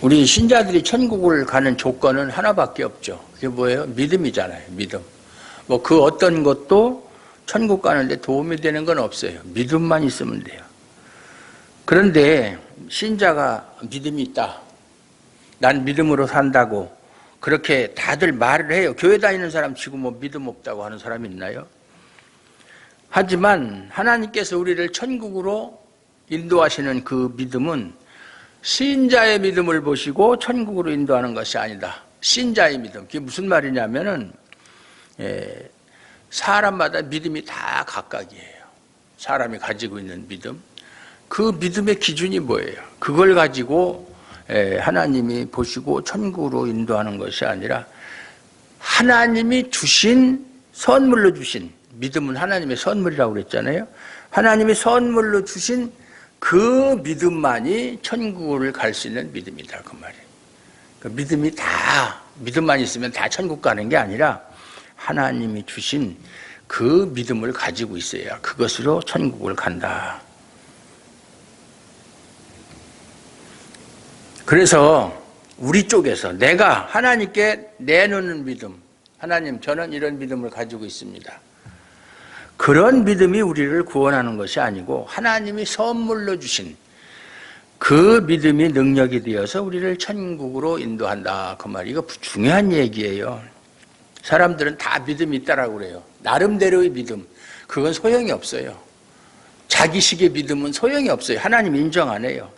우리 신자들이 천국을 가는 조건은 하나밖에 없죠. 그게 뭐예요? 믿음이잖아요. 믿음. 뭐 그 어떤 것도 천국 가는데 도움이 되는 건 없어요. 믿음만 있으면 돼요. 그런데 신자가 믿음이 있다. 난 믿음으로 산다고 그렇게 다들 말을 해요. 교회 다니는 사람 치고 뭐 믿음 없다고 하는 사람이 있나요? 하지만 하나님께서 우리를 천국으로 인도하시는 그 믿음은 신자의 믿음을 보시고 천국으로 인도하는 것이 아니다. 신자의 믿음. 그게 무슨 말이냐면은 사람마다 믿음이 다 각각이에요. 사람이 가지고 있는 믿음. 그 믿음의 기준이 뭐예요? 그걸 가지고 하나님이 보시고 천국으로 인도하는 것이 아니라 하나님이 주신, 선물로 주신, 믿음은 하나님의 선물이라고 그랬잖아요. 하나님이 선물로 주신 그 믿음만이 천국을 갈 수 있는 믿음이다, 그 말이에요. 그 믿음이 다, 믿음만 있으면 다 천국 가는 게 아니라 하나님이 주신 그 믿음을 가지고 있어야 그것으로 천국을 간다. 그래서 우리 쪽에서 내가 하나님께 내놓는 믿음, 하나님 저는 이런 믿음을 가지고 있습니다. 그런 믿음이 우리를 구원하는 것이 아니고 하나님이 선물로 주신 그 믿음이 능력이 되어서 우리를 천국으로 인도한다. 그 말, 이거 중요한 얘기예요. 사람들은 다 믿음이 있다라고 그래요. 나름대로의 믿음. 그건 소용이 없어요. 자기식의 믿음은 소용이 없어요. 하나님 인정 안 해요.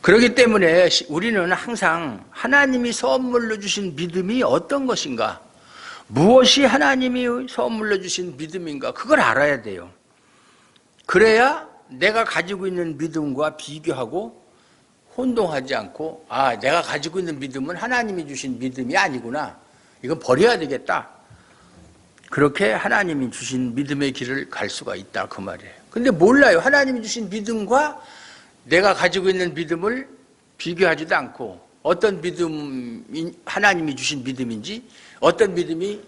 그렇기 때문에 우리는 항상 하나님이 선물로 주신 믿음이 어떤 것인가, 무엇이 하나님이 선물로 주신 믿음인가, 그걸 알아야 돼요. 그래야 내가 가지고 있는 믿음과 비교하고 혼동하지 않고, 아, 내가 가지고 있는 믿음은 하나님이 주신 믿음이 아니구나, 이건 버려야 되겠다. 그렇게 하나님이 주신 믿음의 길을 갈 수가 있다, 그 말이에요. 근데 몰라요. 하나님이 주신 믿음과 내가 가지고 있는 믿음을 비교하지도 않고, 어떤 믿음이 하나님이 주신 믿음인지 어떤 믿음이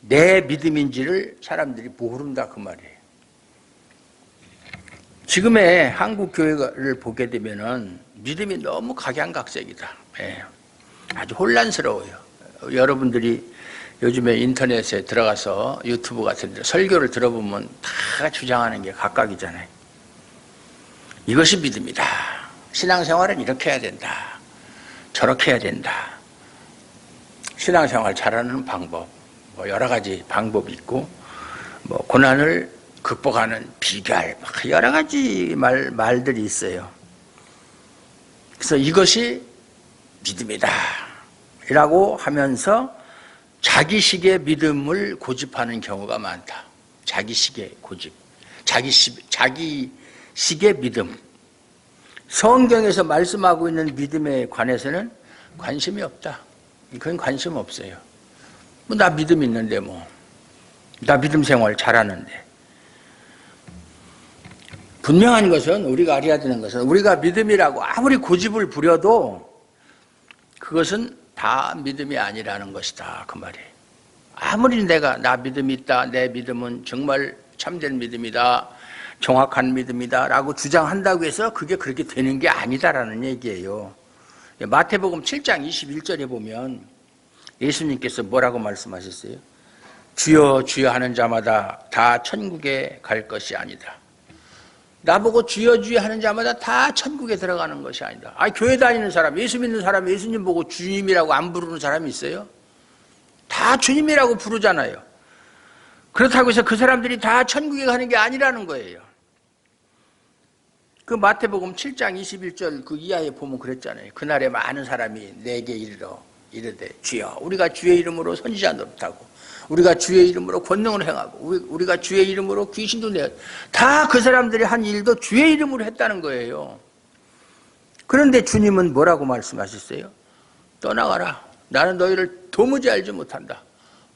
내 믿음인지를 사람들이 모른다, 그 말이에요. 지금의 한국 교회를 보게 되면은 믿음이 너무 각양각색이다. 아주 혼란스러워요. 여러분들이 요즘에 인터넷에 들어가서 유튜브 같은 데 설교를 들어보면 다 주장하는 게 각각이잖아요. 이것이 믿음이다. 신앙생활은 이렇게 해야 된다. 저렇게 해야 된다. 신앙생활 잘하는 방법, 뭐 여러 가지 방법이 있고, 뭐 고난을 극복하는 비결, 여러 가지 말들이 있어요. 그래서 이것이 믿음이다 라고 하면서 자기식의 믿음을 고집하는 경우가 많다. 자기식의 고집, 자기식의 믿음. 성경에서 말씀하고 있는 믿음에 관해서는 관심이 없다. 그건 관심 없어요. 뭐 나 믿음 있는데 뭐. 나 믿음 생활 잘하는데. 분명한 것은, 우리가 알아야 되는 것은, 우리가 믿음이라고 아무리 고집을 부려도 그것은 다 믿음이 아니라는 것이다, 그 말이에요. 아무리 내가 나 믿음이 있다, 내 믿음은 정말 참된 믿음이다, 정확한 믿음이다 라고 주장한다고 해서 그게 그렇게 되는 게 아니다라는 얘기예요. 마태복음 7장 21절에 보면 예수님께서 뭐라고 말씀하셨어요? 주여 주여 하는 자마다 다 천국에 갈 것이 아니다. 나보고 주여 주여 하는 자마다 다 천국에 들어가는 것이 아니다. 교회 다니는 사람, 예수 믿는 사람, 예수님 보고 주님이라고 안 부르는 사람이 있어요? 다 주님이라고 부르잖아요. 그렇다고 해서 그 사람들이 다 천국에 가는 게 아니라는 거예요. 그 마태복음 7장 21절 그 이하에 보면 그랬잖아요. 그날에 많은 사람이 내게 이르되 주여, 우리가 주의 이름으로 선지자 노릇하고, 우리가 주의 이름으로 권능을 행하고, 우리가 주의 이름으로 귀신도 내어, 다 그 사람들이 한 일도 주의 이름으로 했다는 거예요. 그런데 주님은 뭐라고 말씀하셨어요? 떠나가라. 나는 너희를 도무지 알지 못한다.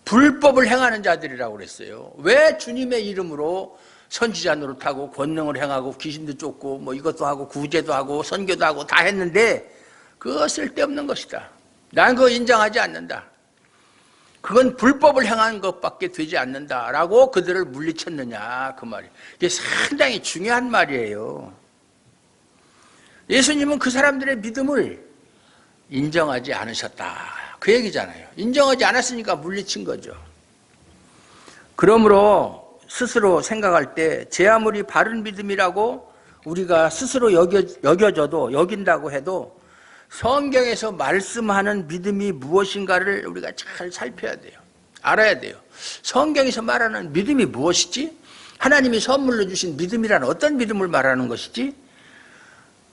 불법을 행하는 자들이라고 그랬어요. 왜 주님의 이름으로 선지자 노릇하고 권능을 행하고 귀신도 쫓고 뭐 이것도 하고 구제도 하고 선교도 하고 다 했는데 그거 쓸데없는 것이다. 난 그거 인정하지 않는다. 그건 불법을 행한 것밖에 되지 않는다라고 그들을 물리쳤느냐, 그 말이에요. 이게 상당히 중요한 말이에요. 예수님은 그 사람들의 믿음을 인정하지 않으셨다. 그 얘기잖아요. 인정하지 않았으니까 물리친 거죠. 그러므로 스스로 생각할 때 제 아무리 바른 믿음이라고 우리가 스스로 여겨져도 여긴다고 해도 성경에서 말씀하는 믿음이 무엇인가를 우리가 잘 살펴야 돼요. 알아야 돼요. 성경에서 말하는 믿음이 무엇이지? 하나님이 선물로 주신 믿음이란 어떤 믿음을 말하는 것이지?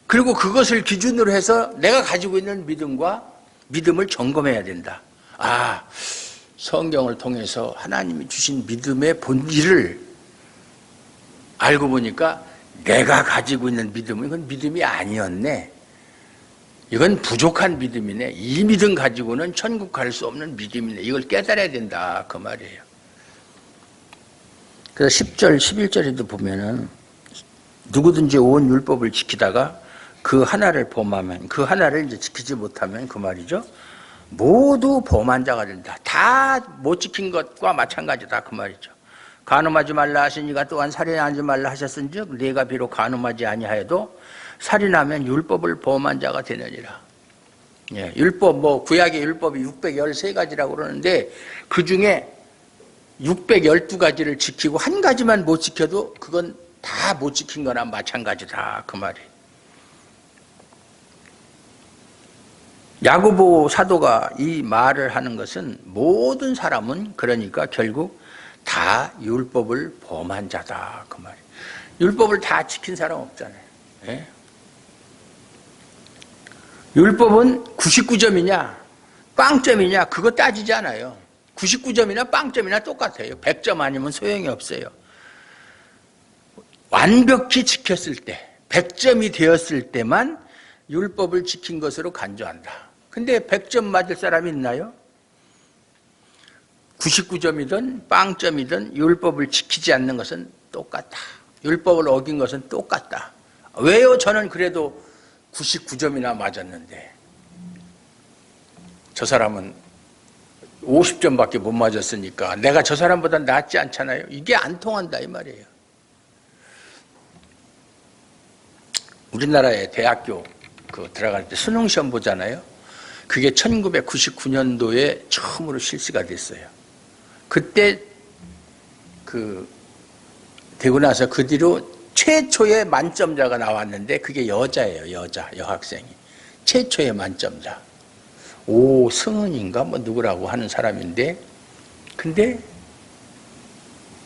그리고 그것을 기준으로 해서 내가 가지고 있는 믿음을 점검해야 된다. 아, 성경을 통해서 하나님이 주신 믿음의 본질을 알고 보니까 내가 가지고 있는 믿음은 이건 믿음이 아니었네. 이건 부족한 믿음이네. 이 믿음 가지고는 천국 갈 수 없는 믿음이네. 이걸 깨달아야 된다. 그 말이에요. 그래서 10절, 11절에도 보면은 누구든지 온 율법을 지키다가 그 하나를 범하면, 그 하나를 이제 지키지 못하면 그 말이죠. 모두 범한 자가 된다. 다 못 지킨 것과 마찬가지다. 그 말이죠. 간음하지 말라 하시니가 또한 살인하지 말라 하셨은즉 네가 비록 간음하지 아니하여도 살인하면 율법을 범한 자가 되느니라. 예, 율법, 구약의 율법이 613가지라고 그러는데 그 중에 612가지를 지키고 한 가지만 못 지켜도 그건 다 못 지킨 거나 마찬가지다. 그 말이. 야고보 사도가 이 말을 하는 것은 모든 사람은 그러니까 결국 다 율법을 범한 자다. 그 말이. 율법을 다 지킨 사람 없잖아요. 예? 율법은 99점이냐 빵점이냐 그거 따지지 않아요. 99점이나 빵점이나 똑같아요. 100점 아니면 소용이 없어요. 완벽히 지켰을 때 100점이 되었을 때만 율법을 지킨 것으로 간주한다. 근데 100점 맞을 사람이 있나요? 99점이든 빵점이든 율법을 지키지 않는 것은 똑같다. 율법을 어긴 것은 똑같다. 왜요? 저는 그래도 99점이나 맞았는데 저 사람은 50점밖에 못 맞았으니까 내가 저 사람보다 낫지 않잖아요. 이게 안 통한다 이 말이에요. 우리나라의 대학교 들어갈 때 수능시험 보잖아요. 그게 1999년도에 처음으로 실시가 됐어요. 그때 되고 나서 그 뒤로 최초의 만점자가 나왔는데 그게 여자예요. 여학생이. 최초의 만점자. 오승은인가 누구라고 하는 사람인데 근데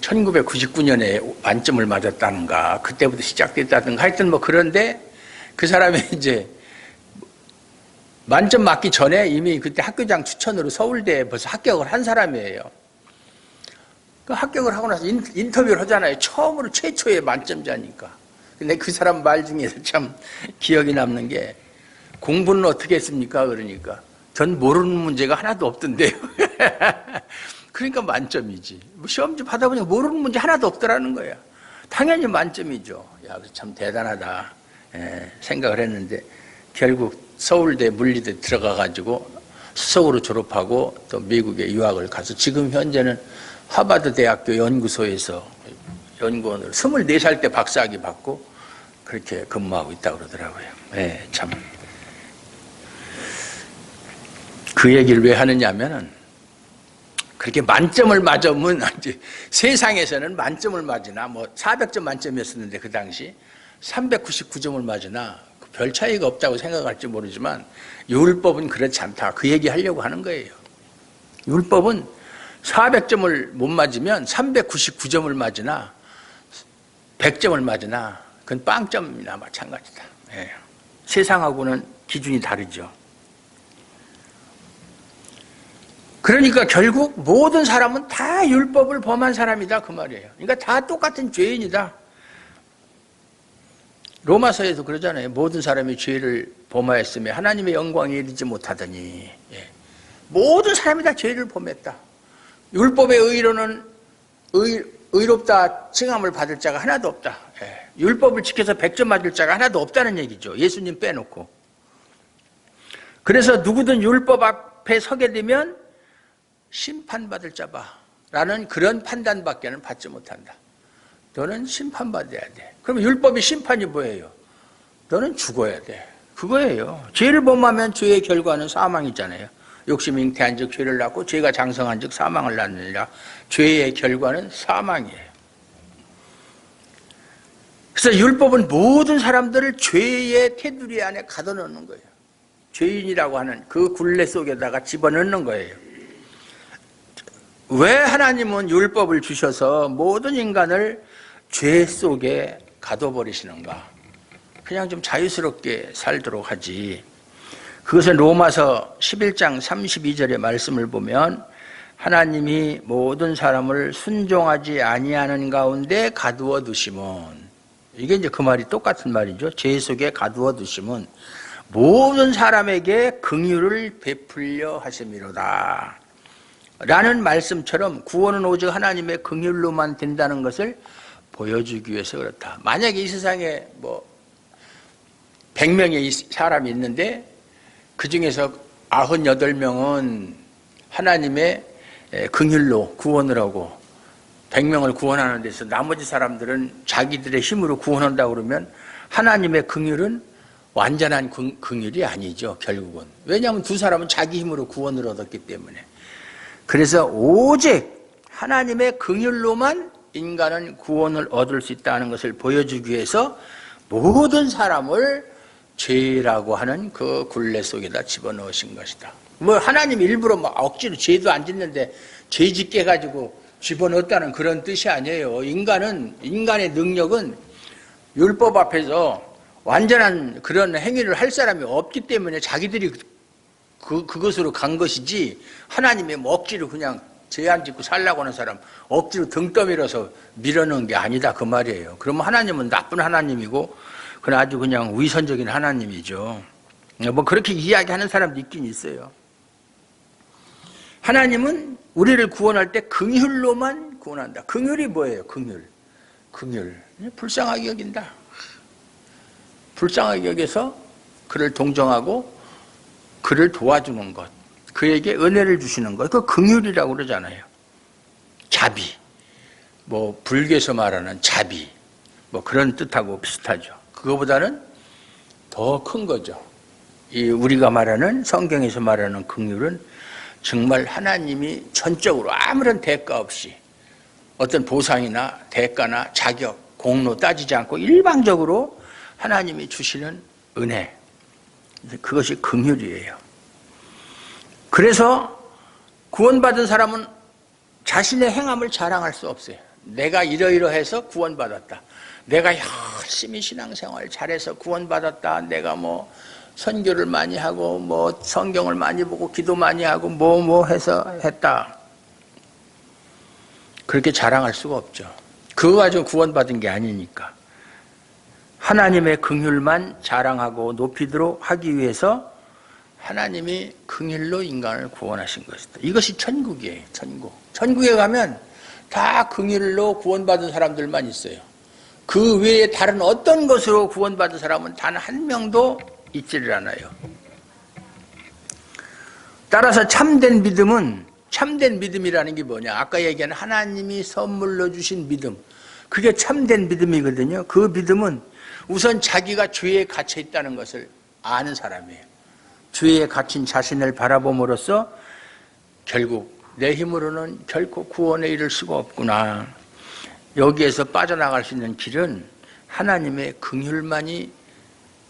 1999년에 만점을 맞았다는가 그때부터 시작됐다든가 하여튼 그런데 그 사람이 이제 만점 맞기 전에 이미 그때 학교장 추천으로 서울대에 벌써 합격을 한 사람이에요. 그 합격을 하고 나서 인터뷰를 하잖아요. 처음으로 최초의 만점자니까. 근데 그 사람 말 중에서 참 기억이 남는 게 공부는 어떻게 했습니까? 그러니까 전 모르는 문제가 하나도 없던데요. 그러니까 만점이지. 시험 좀 하다 보니 모르는 문제 하나도 없더라는 거야. 당연히 만점이죠. 야, 참 대단하다 생각을 했는데 결국 서울대 물리대 들어가가지고 수석으로 졸업하고 또 미국에 유학을 가서 지금 현재는 하버드 대학교 연구소에서 연구원으로 24살 때 박사학위 받고 그렇게 근무하고 있다고 그러더라고요. 참. 그 얘기를 왜 하느냐 하면은 그렇게 만점을 맞으면 세상에서는 만점을 맞으나 400점 만점이었었는데 그 당시 399점을 맞으나 별 차이가 없다고 생각할지 모르지만 율법은 그렇지 않다. 그 얘기 하려고 하는 거예요. 율법은 400점을 못 맞으면 399점을 맞으나 100점을 맞으나 그건 빵점이나 마찬가지다. 세상하고는 기준이 다르죠. 그러니까 결국 모든 사람은 다 율법을 범한 사람이다 그 말이에요. 그러니까 다 똑같은 죄인이다. 로마서에도 그러잖아요. 모든 사람이 죄를 범하였으며 하나님의 영광에 이르지 못하더니 모든 사람이 다 죄를 범했다. 율법의 의로는 의롭다 칭함을 받을 자가 하나도 없다. 율법을 지켜서 100점 맞을 자가 하나도 없다는 얘기죠. 예수님 빼놓고. 그래서 누구든 율법 앞에 서게 되면 심판받을 자바라는 그런 판단밖에는 받지 못한다. 너는 심판받아야 돼. 그럼 율법의 심판이 뭐예요? 너는 죽어야 돼. 그거예요. 죄를 범하면 죄의 결과는 사망이잖아요. 욕심 잉태한 즉 죄를 낳고 죄가 장성한 즉 사망을 낳느니라. 죄의 결과는 사망이에요. 그래서 율법은 모든 사람들을 죄의 테두리 안에 가둬놓는 거예요. 죄인이라고 하는 그 굴레 속에다가 집어넣는 거예요. 왜 하나님은 율법을 주셔서 모든 인간을 죄 속에 가둬버리시는가? 그냥 좀 자유스럽게 살도록 하지. 그것은 로마서 11장 32절의 말씀을 보면 하나님이 모든 사람을 순종하지 아니하는 가운데 가두어 두심은, 이게 이제 그 말이 똑같은 말이죠. 죄 속에 가두어 두심은 모든 사람에게 긍휼을 베풀려 하심이로다 라는 말씀처럼 구원은 오직 하나님의 긍휼로만 된다는 것을 보여주기 위해서 그렇다. 만약에 이 세상에 100명의 사람이 있는데 그 중에서 98명은 하나님의 긍휼로 구원을 하고 100명을 구원하는 데서 나머지 사람들은 자기들의 힘으로 구원한다고 그러면 하나님의 긍휼은 완전한 긍휼이 아니죠, 결국은. 왜냐하면 두 사람은 자기 힘으로 구원을 얻었기 때문에. 그래서 오직 하나님의 긍휼로만 인간은 구원을 얻을 수 있다는 것을 보여주기 위해서 모든 사람을 죄라고 하는 그 굴레 속에다 집어넣으신 것이다. 하나님 일부러 억지로 죄도 안 짓는데 죄 짓게 해가지고 집어넣었다는 그런 뜻이 아니에요. 인간의 능력은 율법 앞에서 완전한 그런 행위를 할 사람이 없기 때문에 자기들이 그것으로 간 것이지, 하나님이 억지로 그냥 죄 안 짓고 살라고 하는 사람 억지로 등 떠밀어서 밀어넣은 게 아니다 그 말이에요. 그러면 하나님은 나쁜 하나님이고 그건 아주 그냥 위선적인 하나님이죠. 그렇게 이야기하는 사람도 있긴 있어요. 하나님은 우리를 구원할 때 긍휼로만 구원한다. 긍휼이 뭐예요? 긍휼. 불쌍하게 여긴다. 불쌍하게 여겨서 그를 동정하고 그를 도와주는 것, 그에게 은혜를 주시는 것, 그 긍휼이라고 그러잖아요. 자비, 불교에서 말하는 자비, 그런 뜻하고 비슷하죠. 그거보다는 더 큰 거죠. 우리가 말하는, 성경에서 말하는 긍휼은 정말 하나님이 전적으로 아무런 대가 없이 어떤 보상이나 대가나 자격, 공로 따지지 않고 일방적으로 하나님이 주시는 은혜, 그것이 긍휼이에요. 그래서 구원받은 사람은 자신의 행함을 자랑할 수 없어요. 내가 이러이러해서 구원받았다. 내가 열심히 신앙생활 잘해서 구원받았다. 내가 선교를 많이 하고 성경을 많이 보고 기도 많이 하고 해서 했다. 그렇게 자랑할 수가 없죠. 그거 가지고 구원받은 게 아니니까. 하나님의 긍휼만 자랑하고 높이도록 하기 위해서 하나님이 긍휼로 인간을 구원하신 것이다. 이것이 천국이에요. 천국에 가면 다 긍휼로 구원받은 사람들만 있어요. 그 외에 다른 어떤 것으로 구원받은 사람은 단 한 명도 있지를 않아요. 따라서 참된 믿음이라는 게 뭐냐? 아까 얘기한 하나님이 선물로 주신 믿음, 그게 참된 믿음이거든요. 그 믿음은 우선 자기가 죄에 갇혀 있다는 것을 아는 사람이에요. 죄에 갇힌 자신을 바라봄으로써 결국 내 힘으로는 결코 구원에 이를 수가 없구나. 여기에서 빠져나갈 수 있는 길은 하나님의 긍휼만이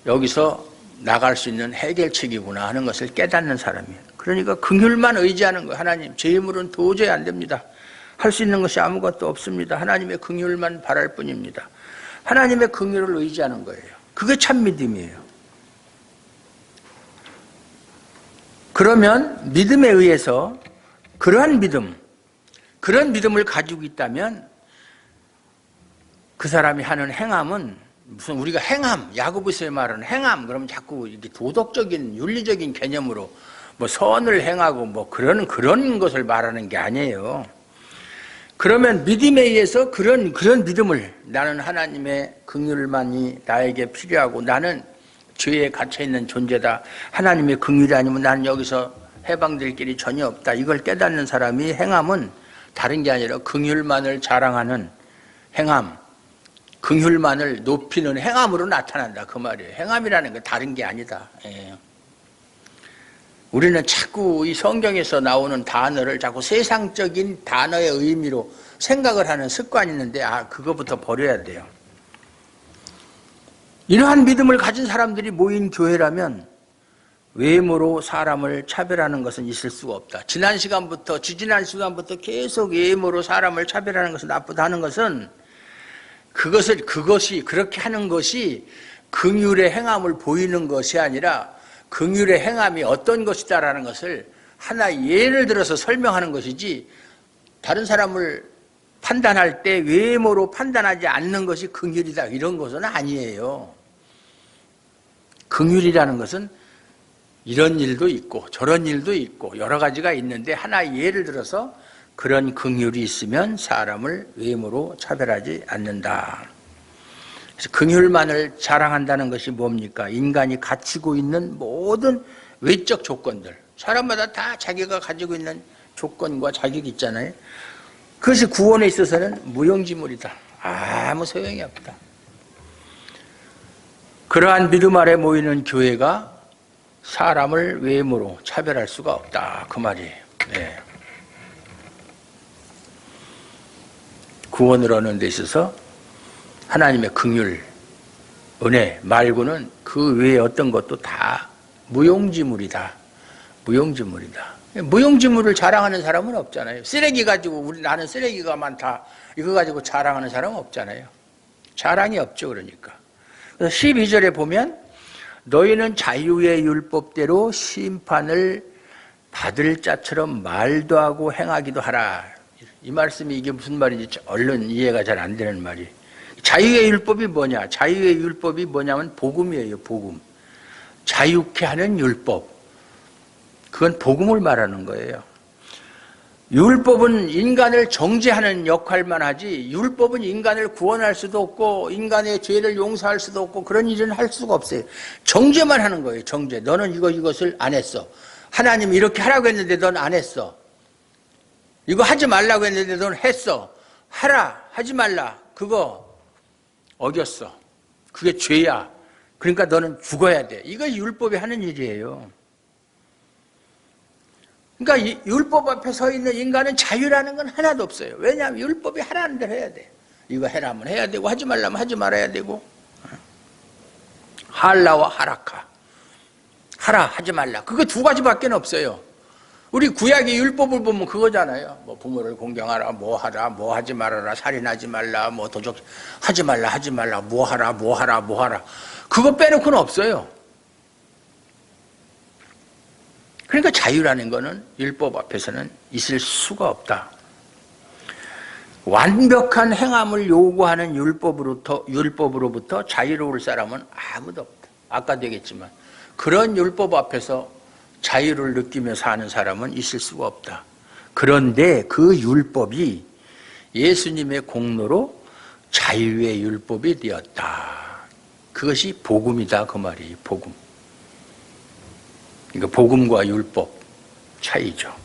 여기서 나갈 수 있는 해결책이구나 하는 것을 깨닫는 사람이에요. 그러니까 긍휼만 의지하는 거예요. 하나님, 제 힘으로는 도저히 안 됩니다. 할 수 있는 것이 아무것도 없습니다. 하나님의 긍휼만 바랄 뿐입니다. 하나님의 긍휼을 의지하는 거예요. 그게 참 믿음이에요. 그러면 믿음에 의해서 그런 믿음을 가지고 있다면 그 사람이 하는 행함은 무슨 우리가 행함, 야고보서에 말하는 행함, 그러면 자꾸 이렇게 도덕적인 윤리적인 개념으로 선을 행하고 그런 것을 말하는 게 아니에요. 그러면 믿음에 의해서 그런 믿음을, 나는 하나님의 긍휼만이 나에게 필요하고 나는 죄에 갇혀있는 존재다. 하나님의 긍휼이 아니면 나는 여기서 해방될 길이 전혀 없다. 이걸 깨닫는 사람이 행함은 다른 게 아니라 긍휼만을 자랑하는 행함, 긍휼만을 높이는 행함으로 나타난다 그 말이에요. 행함이라는 건 다른 게 아니다. 예. 우리는 자꾸 이 성경에서 나오는 단어를 자꾸 세상적인 단어의 의미로 생각을 하는 습관이 있는데 그거부터 버려야 돼요. 이러한 믿음을 가진 사람들이 모인 교회라면 외모로 사람을 차별하는 것은 있을 수가 없다. 지지난 시간부터 계속 외모로 사람을 차별하는 것은 나쁘다는 것은 그것이 그렇게 하는 것이 긍휼의 행함을 보이는 것이 아니라 긍휼의 행함이 어떤 것이다라는 것을 하나 예를 들어서 설명하는 것이지, 다른 사람을 판단할 때 외모로 판단하지 않는 것이 긍휼이다 이런 것은 아니에요. 긍휼이라는 것은 이런 일도 있고 저런 일도 있고 여러 가지가 있는데 하나 예를 들어서 그런 긍휼이 있으면 사람을 외모로 차별하지 않는다. 그래서 긍휼만을 자랑한다는 것이 뭡니까? 인간이 갖추고 있는 모든 외적 조건들, 사람마다 다 자기가 가지고 있는 조건과 자격이 있잖아요. 그것이 구원에 있어서는 무용지물이다. 아무 소용이 없다. 그러한 믿음 아래 모이는 교회가 사람을 외모로 차별할 수가 없다 그 말이에요. 네. 구원을 얻는 데 있어서 하나님의 긍휼, 은혜 말고는 그 외에 어떤 것도 다 무용지물이다. 무용지물이다. 무용지물을 자랑하는 사람은 없잖아요. 쓰레기 가지고 나는 쓰레기가 많다 이거 가지고 자랑하는 사람은 없잖아요. 자랑이 없죠. 그러니까. 그래서 12절에 보면 너희는 자유의 율법대로 심판을 받을 자처럼 말도 하고 행하기도 하라. 이 말씀이 이게 무슨 말인지 얼른 이해가 잘 안 되는 말이에요. 자유의 율법이 뭐냐? 자유의 율법이 뭐냐면 복음이에요. 복음. 자유케 하는 율법. 그건 복음을 말하는 거예요. 율법은 인간을 정죄하는 역할만 하지 율법은 인간을 구원할 수도 없고 인간의 죄를 용서할 수도 없고 그런 일은 할 수가 없어요. 정죄만 하는 거예요. 정죄. 너는 이것을 안 했어. 하나님이 이렇게 하라고 했는데 넌 안 했어. 이거 하지 말라고 했는데 넌 했어. 하라. 하지 말라. 그거 어겼어. 그게 죄야. 그러니까 너는 죽어야 돼. 이거 율법이 하는 일이에요. 그러니까 이 율법 앞에 서 있는 인간은 자유라는 건 하나도 없어요. 왜냐하면 율법이 하라는 대로 해야 돼. 이거 해라면 해야 되고 하지 말라면 하지 말아야 되고. 할라와 하라카. 하라 하지 말라. 그거 두 가지밖에 없어요. 우리 구약의 율법을 보면 그거잖아요. 뭐 부모를 공경하라, 뭐 하라, 뭐 하지 말아라, 살인하지 말라, 뭐 도적 하지 말라, 하지 말라, 뭐 하라, 뭐 하라, 뭐 하라. 그거 빼놓고는 없어요. 그러니까 자유라는 거는 율법 앞에서는 있을 수가 없다. 완벽한 행함을 요구하는 율법으로부터 자유로울 사람은 아무도 없다. 아까도 얘기했지만 그런 율법 앞에서 자유를 느끼며 사는 사람은 있을 수가 없다. 그런데 그 율법이 예수님의 공로로 자유의 율법이 되었다. 그것이 복음이다 그 말이에요. 복음. 그러니까 복음과 율법 차이죠.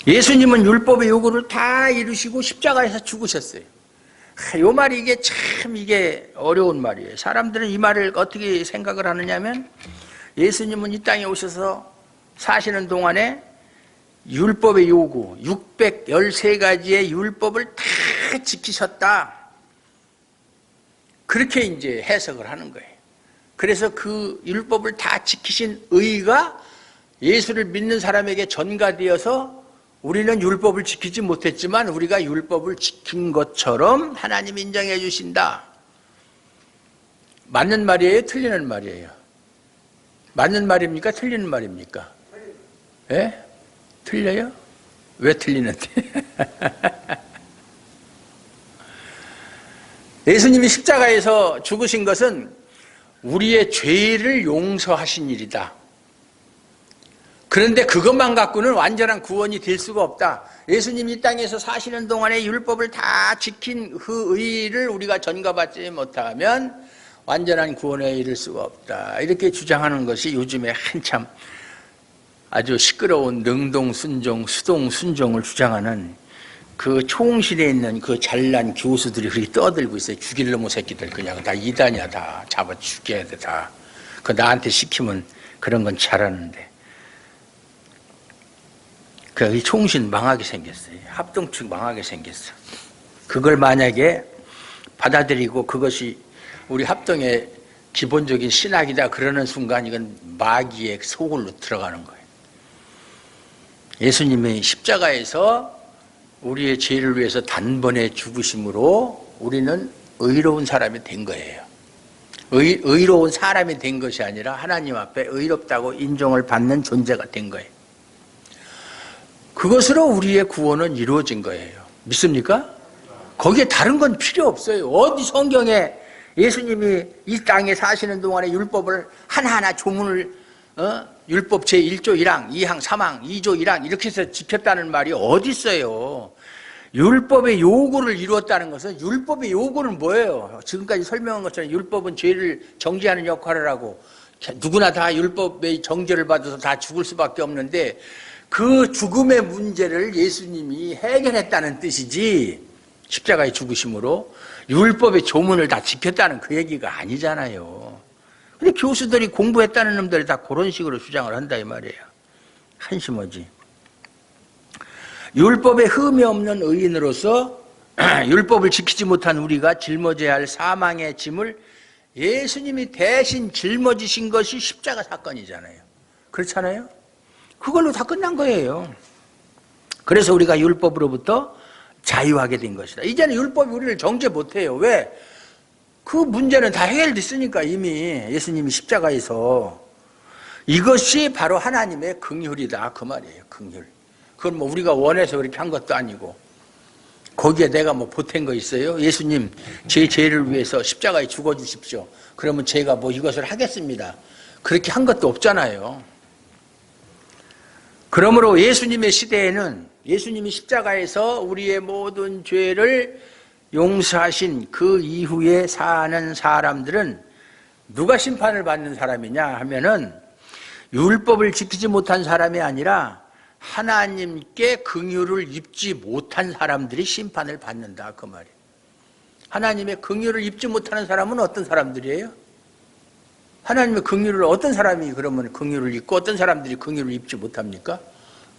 예수님은 율법의 요구를 다 이루시고 십자가에서 죽으셨어요. 이 말이 이게 어려운 말이에요. 사람들은 이 말을 어떻게 생각을 하느냐면 예수님은 이 땅에 오셔서 사시는 동안에 율법의 요구 613가지의 율법을 다 지키셨다. 그렇게 이제 해석을 하는 거예요. 그래서 그 율법을 다 지키신 의가 예수를 믿는 사람에게 전가되어서 우리는 율법을 지키지 못했지만 우리가 율법을 지킨 것처럼 하나님이 인정해 주신다. 맞는 말이에요? 틀리는 말이에요? 맞는 말입니까? 틀리는 말입니까? 예? 틀려요? 왜 틀리는데? 예수님이 십자가에서 죽으신 것은 우리의 죄를 용서하신 일이다. 그런데 그것만 갖고는 완전한 구원이 될 수가 없다. 예수님이 이 땅에서 사시는 동안에 율법을 다 지킨 그 의의를 우리가 전가받지 못하면 완전한 구원에 이를 수가 없다. 이렇게 주장하는 것이 요즘에 한참 아주 시끄러운 능동순종, 수동순종을 주장하는 그 총실에 있는 그 잘난 교수들이 그렇게 떠들고 있어요. 죽일 놈의 새끼들 그냥 다 이단이야. 다 잡아 죽여야 돼 다. 그 나한테 시키면 그런 건 잘하는데. 그 총실 망하게 생겼어요. 합동측 망하게 생겼어. 그걸 만약에 받아들이고 그것이 우리 합동의 기본적인 신학이다 그러는 순간 이건 마귀의 소굴로 들어가는 거예요. 예수님의 십자가에서 우리의 죄를 위해서 단번에 죽으심으로 우리는 의로운 사람이 된 거예요. 의로운 사람이 된 것이 아니라 하나님 앞에 의롭다고 인정을 받는 존재가 된 거예요. 그것으로 우리의 구원은 이루어진 거예요. 믿습니까? 거기에 다른 건 필요 없어요. 어디 성경에 예수님이 이 땅에 사시는 동안에 율법을 하나하나 조문을 율법 제1조 1항, 2항, 3항, 2조 1항 이렇게 해서 지켰다는 말이 어디 있어요? 율법의 요구를 이루었다는 것은 율법의 요구는 뭐예요? 지금까지 설명한 것처럼 율법은 죄를 정죄하는 역할을 하고 누구나 다 율법의 정죄를 받아서 다 죽을 수밖에 없는데 그 죽음의 문제를 예수님이 해결했다는 뜻이지 십자가의 죽으심으로 율법의 조문을 다 지켰다는 그 얘기가 아니잖아요. 근데 교수들이 공부했다는 놈들이 다 그런 식으로 주장을 한다 이 말이에요. 한심하지. 율법에 흠이 없는 의인으로서 율법을 지키지 못한 우리가 짊어져야 할 사망의 짐을 예수님이 대신 짊어지신 것이 십자가 사건이잖아요. 그렇잖아요? 그걸로 다 끝난 거예요. 그래서 우리가 율법으로부터 자유하게 된 것이다. 이제는 율법이 우리를 정죄 못해요. 왜? 그 문제는 다 해결됐으니까 이미 예수님이 십자가에서. 이것이 바로 하나님의 긍휼이다 그 말이에요. 긍휼. 그건 뭐 우리가 원해서 그렇게 한 것도 아니고 거기에 내가 뭐 보탠 거 있어요? 예수님 제 죄를 위해서 십자가에 죽어주십시오. 그러면 제가 뭐 이것을 하겠습니다. 그렇게 한 것도 없잖아요. 그러므로 예수님의 시대에는 예수님이 십자가에서 우리의 모든 죄를 용서하신 그 이후에 사는 사람들은 누가 심판을 받는 사람이냐 하면은 율법을 지키지 못한 사람이 아니라 하나님께 긍휼을 입지 못한 사람들이 심판을 받는다 그 말이에요. 하나님의 긍휼을 입지 못하는 사람은 어떤 사람들이에요? 하나님의 긍휼을 어떤 사람이 그러면 긍휼을 입고 어떤 사람들이 긍휼을 입지 못합니까?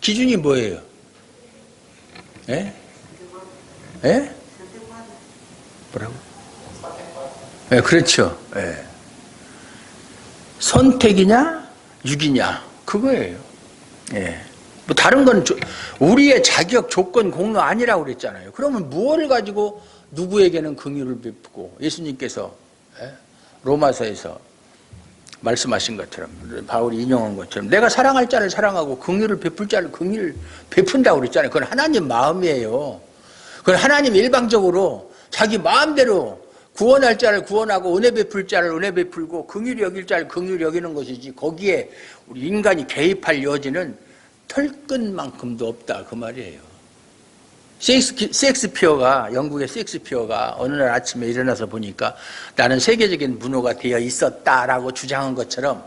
기준이 뭐예요? 예? 예? 뭐라고? 예, 그렇죠. 예. 선택이냐, 육이냐, 그거예요. 예. 뭐 다른 건 우리의 자격, 조건, 공로 아니라고 그랬잖아요. 그러면 무엇을 가지고 누구에게는 긍휼을 베푸고 예수님께서 로마서에서 말씀하신 것처럼 바울이 인용한 것처럼 내가 사랑할 자를 사랑하고 긍휼을 베풀 자를 긍휼을 베푼다고 그랬잖아요. 그건 하나님 마음이에요. 그건 하나님 일방적으로 자기 마음대로 구원할 자를 구원하고 은혜 베풀 자를 은혜 베풀고 긍휼히 여길 자를 긍휼히 여기는 것이지 거기에 우리 인간이 개입할 여지는 털끝만큼도 없다 그 말이에요. 셰익스피어가 영국의 셰익스피어가 어느 날 아침에 일어나서 보니까 나는 세계적인 문호가 되어 있었다라고 주장한 것처럼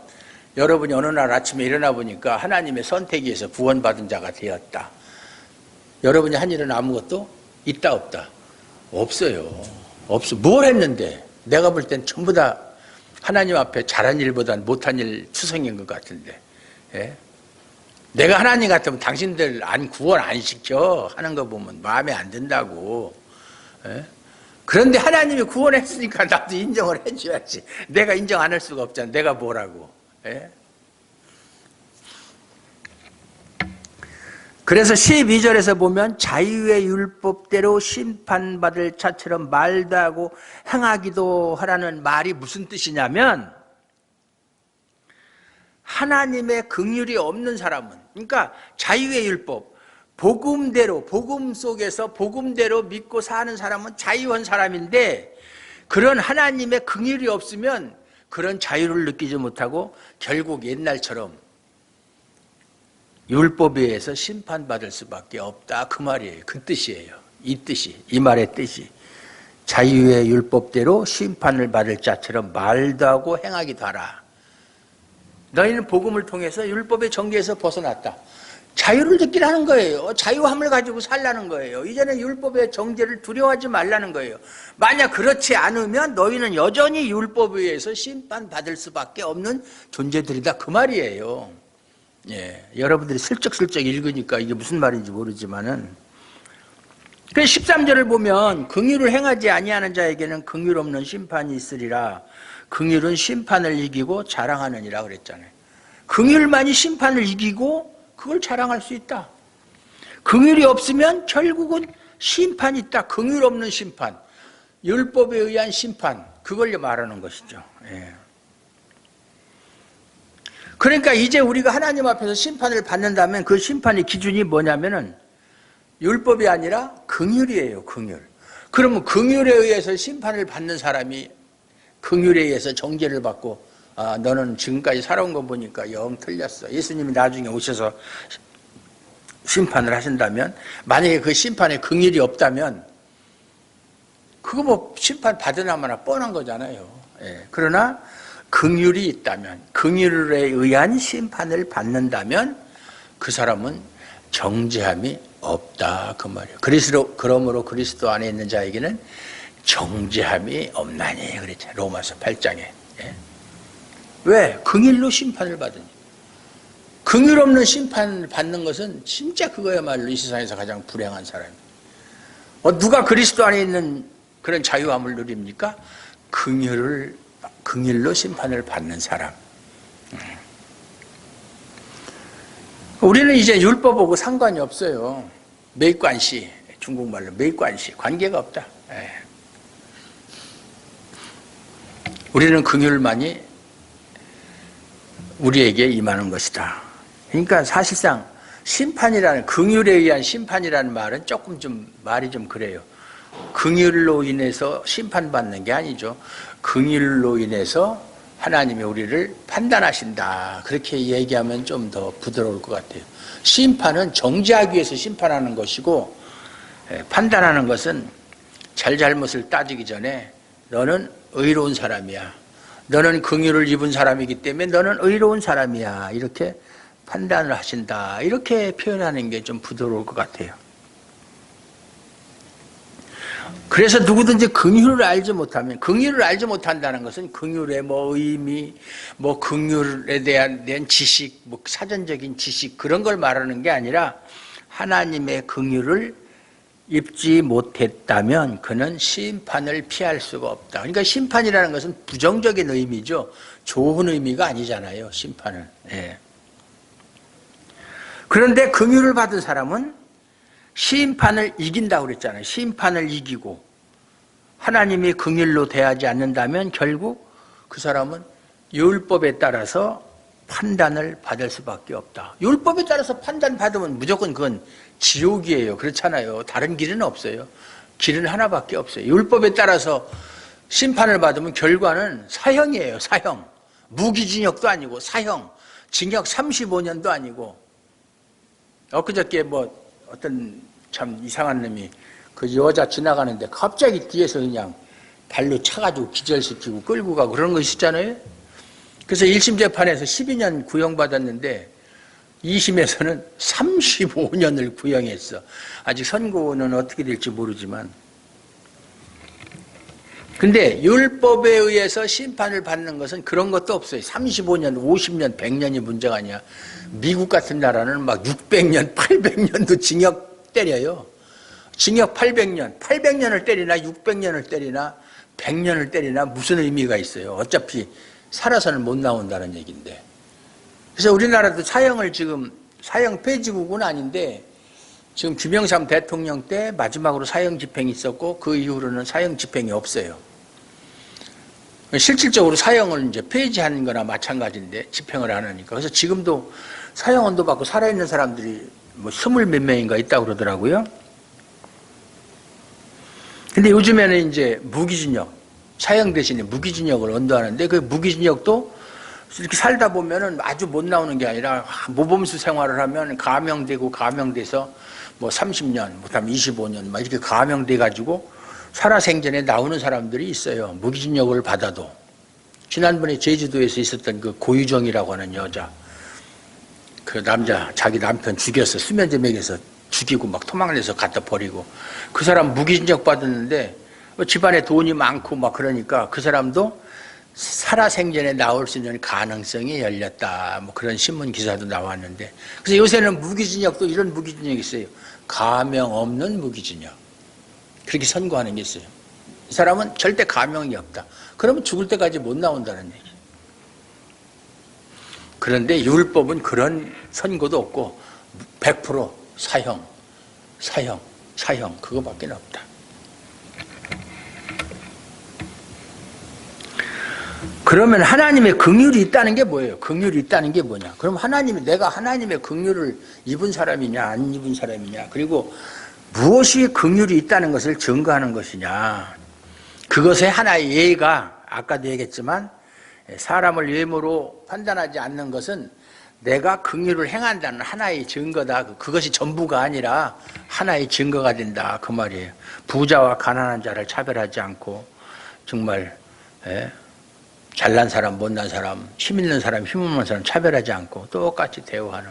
여러분이 어느 날 아침에 일어나 보니까 하나님의 선택에 의해서 구원받은 자가 되었다. 여러분이 한 일은 아무것도 있다 없다? 없어요. 없어. 뭘 했는데 내가 볼 땐 전부 다 하나님 앞에 잘한 일보단 못한 일 투성인 것 같은데. 예? 내가 하나님 같으면 당신들 구원 안 시켜 하는 거 보면 마음에 안 든다고. 예? 그런데 하나님이 구원했으니까 나도 인정을 해줘야지. 내가 인정 안 할 수가 없잖아. 내가 뭐라고. 예? 그래서 12절에서 보면 자유의 율법대로 심판받을 자처럼 말도 하고 행하기도 하라는 말이 무슨 뜻이냐면 하나님의 긍휼이 없는 사람은 그러니까 자유의 율법, 복음대로 복음 속에서 복음대로 믿고 사는 사람은 자유한 사람인데 그런 하나님의 긍휼이 없으면 그런 자유를 느끼지 못하고 결국 옛날처럼 율법에 의해서 심판받을 수밖에 없다 그 말이에요. 그 뜻이에요. 이 뜻이, 이 말의 뜻이 자유의 율법대로 심판을 받을 자처럼 말도 하고 행하기도 하라. 너희는 복음을 통해서 율법의 정죄에서 벗어났다. 자유를 느끼라는 거예요. 자유함을 가지고 살라는 거예요. 이제는 율법의 정죄를 두려워하지 말라는 거예요. 만약 그렇지 않으면 너희는 여전히 율법에 의해서 심판받을 수밖에 없는 존재들이다, 그 말이에요. 예, 여러분들이 슬쩍슬쩍 읽으니까 이게 무슨 말인지 모르지만은, 그래서 13절을 보면 긍휼을 행하지 아니하는 자에게는 긍휼 없는 심판이 있으리라. 긍휼은 심판을 이기고 자랑하느니라 그랬잖아요. 긍휼만이 심판을 이기고 그걸 자랑할 수 있다. 긍휼이 없으면 결국은 심판이 있다. 긍휼 없는 심판, 율법에 의한 심판, 그걸 말하는 것이죠. 예. 그러니까 이제 우리가 하나님 앞에서 심판을 받는다면 그 심판의 기준이 뭐냐면은 율법이 아니라 긍휼이에요. 긍휼. 그러면 긍휼에 의해서 심판을 받는 사람이 긍휼에 의해서 정죄를 받고, 아, 너는 지금까지 살아온 거 보니까 영 틀렸어. 예수님이 나중에 오셔서 심판을 하신다면, 만약에 그 심판에 긍휼이 없다면 그거 뭐 심판 받으나 마나 뻔한 거잖아요. 예. 그러나 긍휼이 있다면, 긍휼에 의한 심판을 받는다면 그 사람은 정죄함이 없다, 그 말이에요. 그러므로 그리스도 안에 있는 자에게는 정죄함이 없나니 그랬죠. 로마서 8장에. 예? 왜? 긍휼로 심판을 받으니. 긍휼 없는 심판을 받는 것은 진짜 그거야말로 이 세상에서 가장 불행한 사람이에요. 누가 그리스도 안에 있는 그런 자유함을 누립니까? 긍휼로 심판을 받는 사람. 우리는 이제 율법하고 상관이 없어요. 매관시, 중국말로 매관시, 관계가 없다. 예. 우리는 긍휼만이 우리에게 임하는 것이다. 그러니까 사실상 심판이라는, 긍휼에 의한 심판이라는 말은 조금 좀 말이 좀 그래요. 긍휼로 인해서 심판받는 게 아니죠. 긍휼로 인해서 하나님이 우리를 판단하신다, 그렇게 얘기하면 좀 더 부드러울 것 같아요. 심판은 정죄하기 위해서 심판하는 것이고, 판단하는 것은 잘잘못을 따지기 전에 너는 의로운 사람이야, 너는 긍휼을 입은 사람이기 때문에 너는 의로운 사람이야, 이렇게 판단을 하신다, 이렇게 표현하는 게 좀 부드러울 것 같아요. 그래서 누구든지 긍휼을 알지 못하면, 긍휼을 알지 못한다는 것은 긍휼의 뭐 의미, 뭐 긍휼에 대한 지식, 뭐 사전적인 지식, 그런 걸 말하는 게 아니라 하나님의 긍휼을 입지 못했다면 그는 심판을 피할 수가 없다. 그러니까 심판이라는 것은 부정적인 의미죠. 좋은 의미가 아니잖아요, 심판은. 예. 그런데 긍휼을 받은 사람은 심판을 이긴다고 그랬잖아요. 심판을 이기고 하나님이 긍휼로 대하지 않는다면 결국 그 사람은 율법에 따라서 판단을 받을 수밖에 없다. 율법에 따라서 판단받으면 무조건 그건 지옥이에요. 그렇잖아요. 다른 길은 없어요. 길은 하나밖에 없어요. 율법에 따라서 심판을 받으면 결과는 사형이에요. 사형. 무기징역도 아니고 사형. 징역 35년도 아니고. 엊그저께 뭐 어떤 참 이상한 놈이 그 여자 지나가는데 갑자기 뒤에서 그냥 발로 차가지고 기절시키고 끌고 가고 그런 거 있었잖아요. 그래서 1심 재판에서 12년 구형받았는데 2심에서는 35년을 구형했어. 아직 선고는 어떻게 될지 모르지만. 근데 율법에 의해서 심판을 받는 것은 그런 것도 없어요. 35년, 50년, 100년이 문제가 아니야. 미국 같은 나라는 막 600년, 800년도 징역 때려요. 징역 800년, 800년을 때리나 600년을 때리나 100년을 때리나 무슨 의미가 있어요. 어차피 살아서는 못 나온다는 얘기인데. 그래서 우리나라도 사형을 지금, 사형 폐지국은 아닌데 지금 김영삼 대통령 때 마지막으로 사형 집행이 있었고 그 이후로는 사형 집행이 없어요. 실질적으로 사형을 이제 폐지하는 거나 마찬가지인데 집행을 안 하니까. 그래서 지금도 사형언도 받고 살아있는 사람들이 뭐 20몇 명인가 있다고 그러더라고요. 근데 요즘에는 이제 무기징역, 사형 대신에 무기징역을 언도하는데 그 무기징역도 이렇게 살다 보면은 아주 못 나오는 게 아니라 모범수 생활을 하면 감형돼서 뭐 30년, 못하면 25년 막 이렇게 감형돼 가지고 살아생전에 나오는 사람들이 있어요. 무기징역을 받아도. 지난번에 제주도에서 있었던 그 고유정이라고 하는 여자, 그 남자 자기 남편 죽였어. 수면제 먹여서 죽이고 막 토막내서 갖다 버리고, 그 사람 무기징역 받았는데 집안에 돈이 많고 막 그러니까 그 사람도 살아생전에 나올 수 있는 가능성이 열렸다, 뭐 그런 신문 기사도 나왔는데, 그래서 요새는 무기징역도 이런 무기징역이 있어요. 가명 없는 무기징역, 그렇게 선고하는 게 있어요. 이 사람은 절대 가명이 없다. 그러면 죽을 때까지 못 나온다는 얘기. 그런데 율법은 그런 선고도 없고 100% 사형 그거밖에 없다. 그러면 하나님의 긍휼이 있다는 게 뭐예요? 긍휼이 있다는 게 뭐냐? 그럼 내가 하나님의 긍휼을 입은 사람이냐 안 입은 사람이냐, 그리고 무엇이 긍휼이 있다는 것을 증거하는 것이냐, 그것의 하나의 예가 아까도 얘기했지만 사람을 외모로 판단하지 않는 것은 내가 긍휼을 행한다는 하나의 증거다. 그것이 전부가 아니라 하나의 증거가 된다, 그 말이에요. 부자와 가난한 자를 차별하지 않고 정말 잘난 사람, 못난 사람, 힘 있는 사람, 힘 없는 사람 차별하지 않고 똑같이 대우하는,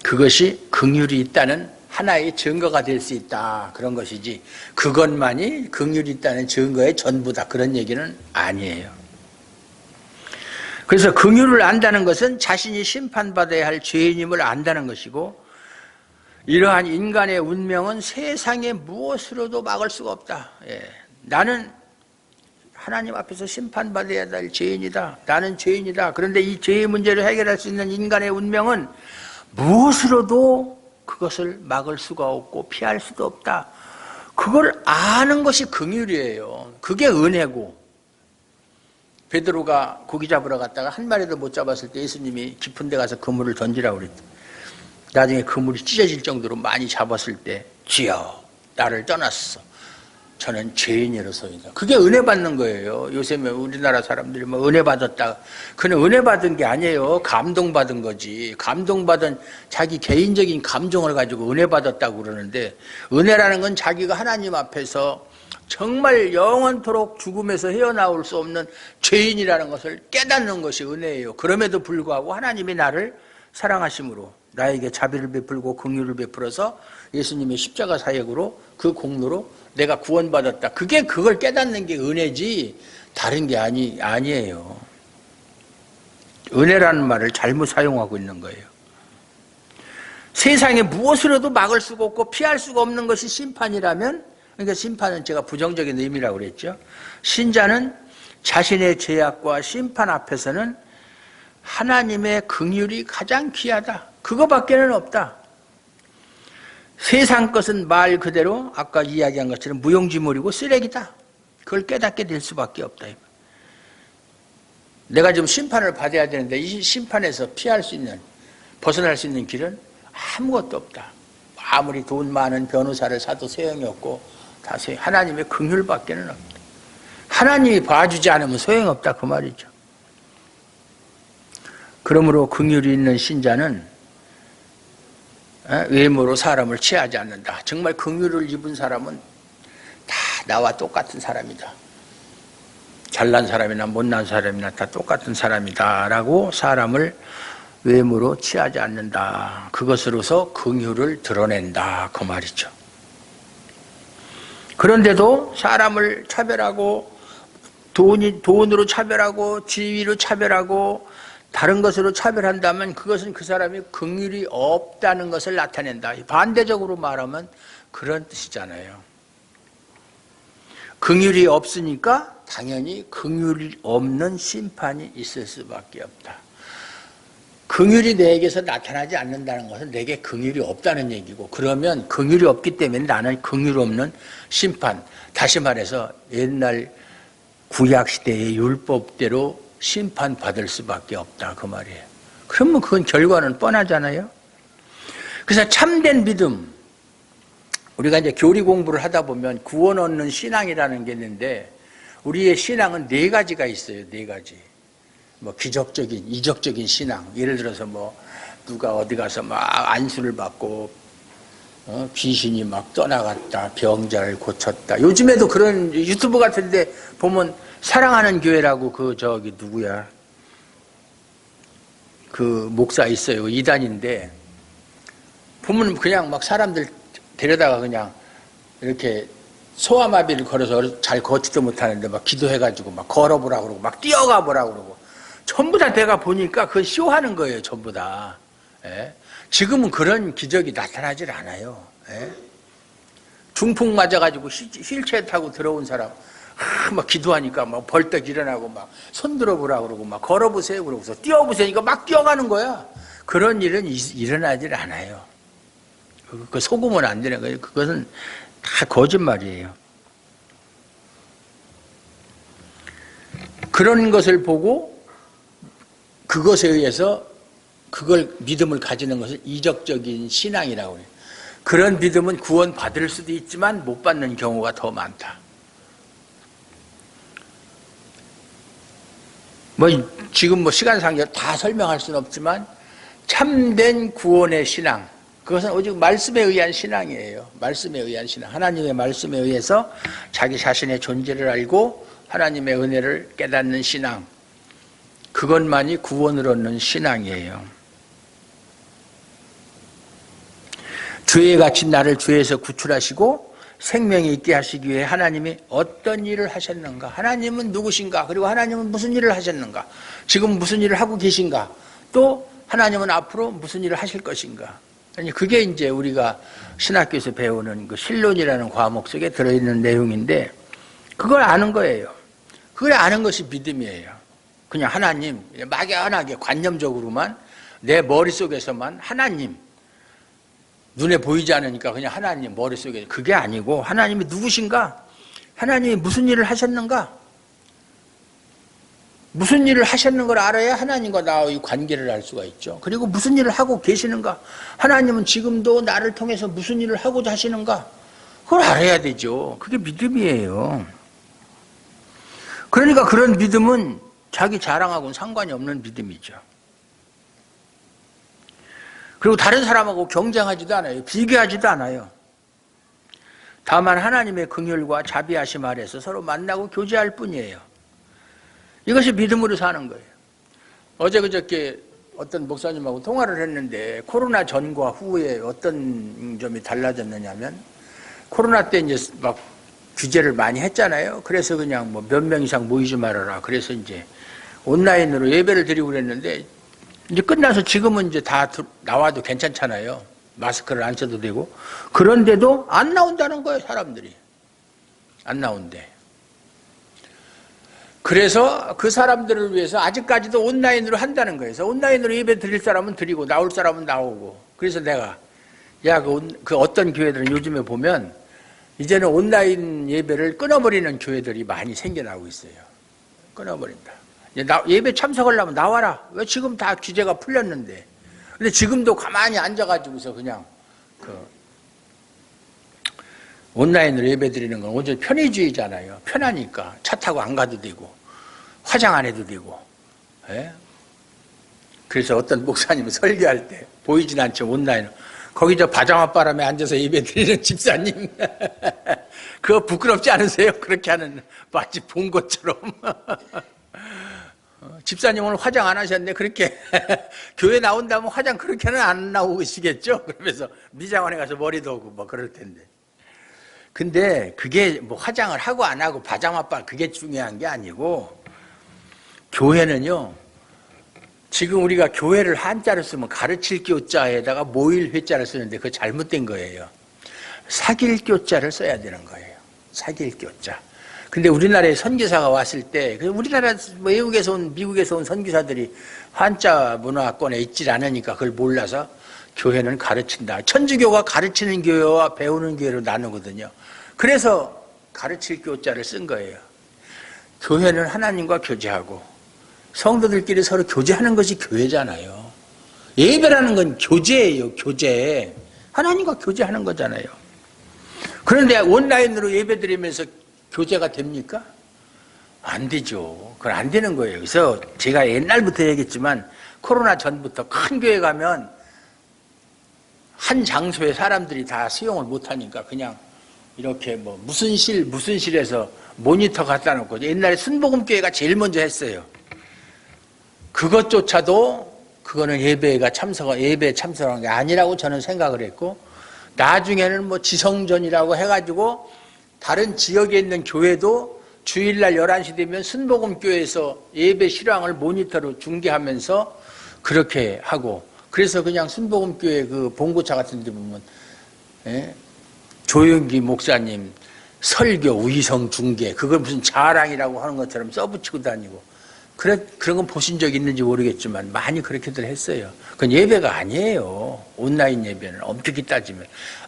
그것이 긍휼이 있다는 하나의 증거가 될 수 있다, 그런 것이지 그것만이 긍휼이 있다는 증거의 전부다, 그런 얘기는 아니에요. 그래서 긍휼을 안다는 것은 자신이 심판받아야 할 죄인임을 안다는 것이고, 이러한 인간의 운명은 세상의 무엇으로도 막을 수가 없다. 나는 하나님 앞에서 심판받아야 할 죄인이다. 나는 죄인이다. 그런데 이 죄의 문제를 해결할 수 있는 인간의 운명은 무엇으로도 그것을 막을 수가 없고 피할 수도 없다. 그걸 아는 것이 긍휼이에요. 그게 은혜고, 베드로가 고기 잡으러 갔다가 한 마리도 못 잡았을 때 예수님이 깊은 데 가서 그물을 던지라고 그랬대. 나중에 그물이 찢어질 정도로 많이 잡았을 때, 주여 나를 떠났어, 저는 죄인이로소이다. 그게 은혜 받는 거예요. 요새 우리나라 사람들이 뭐 은혜 받았다. 그는 은혜 받은 게 아니에요. 감동받은 거지. 감동받은 자기 개인적인 감정을 가지고 은혜 받았다고 그러는데, 은혜라는 건 자기가 하나님 앞에서 정말 영원토록 죽음에서 헤어나올 수 없는 죄인이라는 것을 깨닫는 것이 은혜예요. 그럼에도 불구하고 하나님이 나를 사랑하심으로 나에게 자비를 베풀고 긍휼을 베풀어서 예수님의 십자가 사역으로 그 공로로 내가 구원받았다. 그걸 깨닫는 게 은혜지 다른 게 아니에요. 은혜라는 말을 잘못 사용하고 있는 거예요. 세상에 무엇으로도 막을 수가 없고 피할 수가 없는 것이 심판이라면, 그러니까 심판은 제가 부정적인 의미라고 그랬죠. 신자는 자신의 죄악과 심판 앞에서는 하나님의 긍휼이 가장 귀하다. 그거밖에는 없다. 세상 것은 말 그대로 아까 이야기한 것처럼 무용지물이고 쓰레기다. 그걸 깨닫게 될 수밖에 없다. 내가 지금 심판을 받아야 되는데 이 심판에서 피할 수 있는, 벗어날 수 있는 길은 아무것도 없다. 아무리 돈 많은 변호사를 사도 소용이 없고 다 하나님의 긍휼밖에는 없다. 하나님이 봐주지 않으면 소용없다, 그 말이죠. 그러므로 긍휼이 있는 신자는 외모로 사람을 취하지 않는다. 정말 긍휼을 입은 사람은 다 나와 똑같은 사람이다. 잘난 사람이나 못난 사람이나 다 똑같은 사람이다 라고 사람을 외모로 취하지 않는다. 그것으로서 긍휼을 드러낸다, 그 말이죠. 그런데도 사람을 차별하고 돈으로 차별하고 지위로 차별하고 다른 것으로 차별한다면 그것은 그 사람이 긍휼이 없다는 것을 나타낸다. 반대적으로 말하면 그런 뜻이잖아요. 긍휼이 없으니까 당연히 긍휼이 없는 심판이 있을 수밖에 없다. 긍휼이 내게서 나타나지 않는다는 것은 내게 긍휼이 없다는 얘기고, 그러면 긍휼이 없기 때문에 나는 긍휼 없는 심판, 다시 말해서 옛날 구약시대의 율법대로 심판받을 수밖에 없다, 그 말이에요. 그러면 그건 결과는 뻔하잖아요. 그래서 참된 믿음, 우리가 이제 교리 공부를 하다 보면 구원 얻는 신앙이라는 게 있는데, 우리의 신앙은 4가지가 있어요. 4가지. 뭐 기적적인, 이적적인 신앙. 예를 들어서 뭐 누가 어디 가서 막 안수를 받고 귀신이 막 떠나갔다, 병자를 고쳤다. 요즘에도 그런 유튜브 같은데 보면 사랑하는 교회라고 누구야? 그 목사 있어요. 이단인데 보면 그냥 막 사람들 데려다가 그냥 이렇게 소아마비를 걸어서 잘 걷지도 못하는데 막 기도해가지고 막 걸어보라 그러고 막 뛰어가 보라 그러고 전부 다 내가 보니까 그건 쇼하는 거예요. 전부 다. 예? 지금은 그런 기적이 나타나질 않아요. 예? 중풍 맞아가지고 휠체어 타고 들어온 사람 막 기도하니까 막 벌떡 일어나고 막 손 들어보라 그러고 막 걸어보세요 그러고서 뛰어보세요. 막 뛰어가는 거야. 그런 일은 일어나질 않아요. 그 속으면 안 되는 거예요. 그것은 다 거짓말이에요. 그런 것을 보고 그것에 의해서 그걸 믿음을 가지는 것을 이적적인 신앙이라고 해요. 그런 믿음은 구원 받을 수도 있지만 못 받는 경우가 더 많다. 지금 시간상 다 설명할 수는 없지만 참된 구원의 신앙, 그것은 오직 말씀에 의한 신앙이에요. 말씀에 의한 신앙. 하나님의 말씀에 의해서 자기 자신의 존재를 알고 하나님의 은혜를 깨닫는 신앙. 그것만이 구원을 얻는 신앙이에요. 죄에 갇힌 나를 죄에서 구출하시고 생명이 있게 하시기 위해 하나님이 어떤 일을 하셨는가? 하나님은 누구신가? 그리고 하나님은 무슨 일을 하셨는가? 지금 무슨 일을 하고 계신가? 또 하나님은 앞으로 무슨 일을 하실 것인가? 그게 이제 우리가 신학교에서 배우는 그 신론이라는 과목 속에 들어있는 내용인데 그걸 아는 거예요. 그걸 아는 것이 믿음이에요. 그냥 하나님, 막연하게 관념적으로만 내 머릿속에서만 하나님, 눈에 보이지 않으니까 그냥 하나님 머릿속에, 그게 아니고 하나님이 누구신가? 하나님이 무슨 일을 하셨는가? 무슨 일을 하셨는 걸 알아야 하나님과 나의 관계를 알 수가 있죠. 그리고 무슨 일을 하고 계시는가? 하나님은 지금도 나를 통해서 무슨 일을 하고자 하시는가? 그걸 알아야 되죠. 그게 믿음이에요. 그러니까 그런 믿음은 자기 자랑하고는 상관이 없는 믿음이죠. 그리고 다른 사람하고 경쟁하지도 않아요. 비교하지도 않아요. 다만 하나님의 긍휼과 자비하심 아래서 서로 만나고 교제할 뿐이에요. 이것이 믿음으로 사는 거예요. 어제 그저께 어떤 목사님하고 통화를 했는데 코로나 전과 후에 어떤 점이 달라졌느냐면 코로나 때 이제 막 규제를 많이 했잖아요. 그래서 그냥 몇 명 이상 모이지 말아라. 그래서 이제 온라인으로 예배를 드리고 그랬는데 이제 끝나서 지금은 이제 다 나와도 괜찮잖아요. 마스크를 안 써도 되고. 그런데도 안 나온다는 거예요, 사람들이. 안 나온대. 그래서 그 사람들을 위해서 아직까지도 온라인으로 한다는 거예요. 그래서 온라인으로 예배 드릴 사람은 드리고 나올 사람은 나오고. 그래서 내가 그 어떤 교회들은 요즘에 보면 이제는 온라인 예배를 끊어버리는 교회들이 많이 생겨나고 있어요. 끊어버린다. 예배 참석하려면 나와라. 왜 지금 다 규제가 풀렸는데. 근데 지금도 가만히 앉아가지고서 그냥 온라인으로 예배 드리는 건 완전 편의주의잖아요. 편하니까 차 타고 안 가도 되고 화장 안 해도 되고. 예? 그래서 어떤 목사님은 설교할 때 보이진 않죠. 온라인으로. 거기 저 바장앞바람에 앉아서 예배 드리는 집사님 그거 부끄럽지 않으세요? 그렇게 하는 마치 본 것처럼. 집사님은 화장 안 하셨네. 그렇게 교회 나온다면 화장 그렇게는 안 나오고 계시겠죠. 그러면서 미장원에 가서 머리도 오고 뭐 그럴 텐데. 근데 그게 뭐 화장을 하고 안 하고 바장아빠 그게 중요한 게 아니고 교회는요. 지금 우리가 교회를 한자를 쓰면 가르칠 교자에다가 모일 회자를 쓰는데 그거 잘못된 거예요. 사귈 교자를 써야 되는 거예요. 사귈 교자. 근데 우리나라에 선교사가 왔을 때 우리나라 외국에서 온 미국에서 온 선교사들이 한자 문화권에 있질 않으니까 그걸 몰라서 교회는 가르친다. 천주교가 가르치는 교회와 배우는 교회로 나누거든요. 그래서 가르칠 교자를 쓴 거예요. 교회는 하나님과 교제하고 성도들끼리 서로 교제하는 것이 교회잖아요. 예배라는 건 교제예요. 교제. 하나님과 교제하는 거잖아요. 그런데 온라인으로 예배 드리면서 교제가 됩니까? 안 되죠. 그건 안 되는 거예요. 그래서 제가 옛날부터 얘기했지만 코로나 전부터 큰 교회 가면 한 장소에 사람들이 다 수용을 못하니까 그냥 이렇게 뭐 무슨 실에서 모니터 갖다 놓고 옛날에 순복음교회가 제일 먼저 했어요. 그것조차도 그거는 예배에 참석한 게 아니라고 저는 생각을 했고, 나중에는 뭐 지성전이라고 해가지고 다른 지역에 있는 교회도 주일날 11시 되면 순복음교회에서 예배 실황을 모니터로 중계하면서 그렇게 하고, 그래서 그냥 순복음교회 그 봉고차 같은 데 보면 조영기 목사님 설교 위성 중계, 그걸 무슨 자랑이라고 하는 것처럼 써붙이고 다니고, 그런 건 보신 적 있는지 모르겠지만 많이 그렇게들 했어요. 그건 예배가 아니에요. 온라인 예배는 엄격히 따지면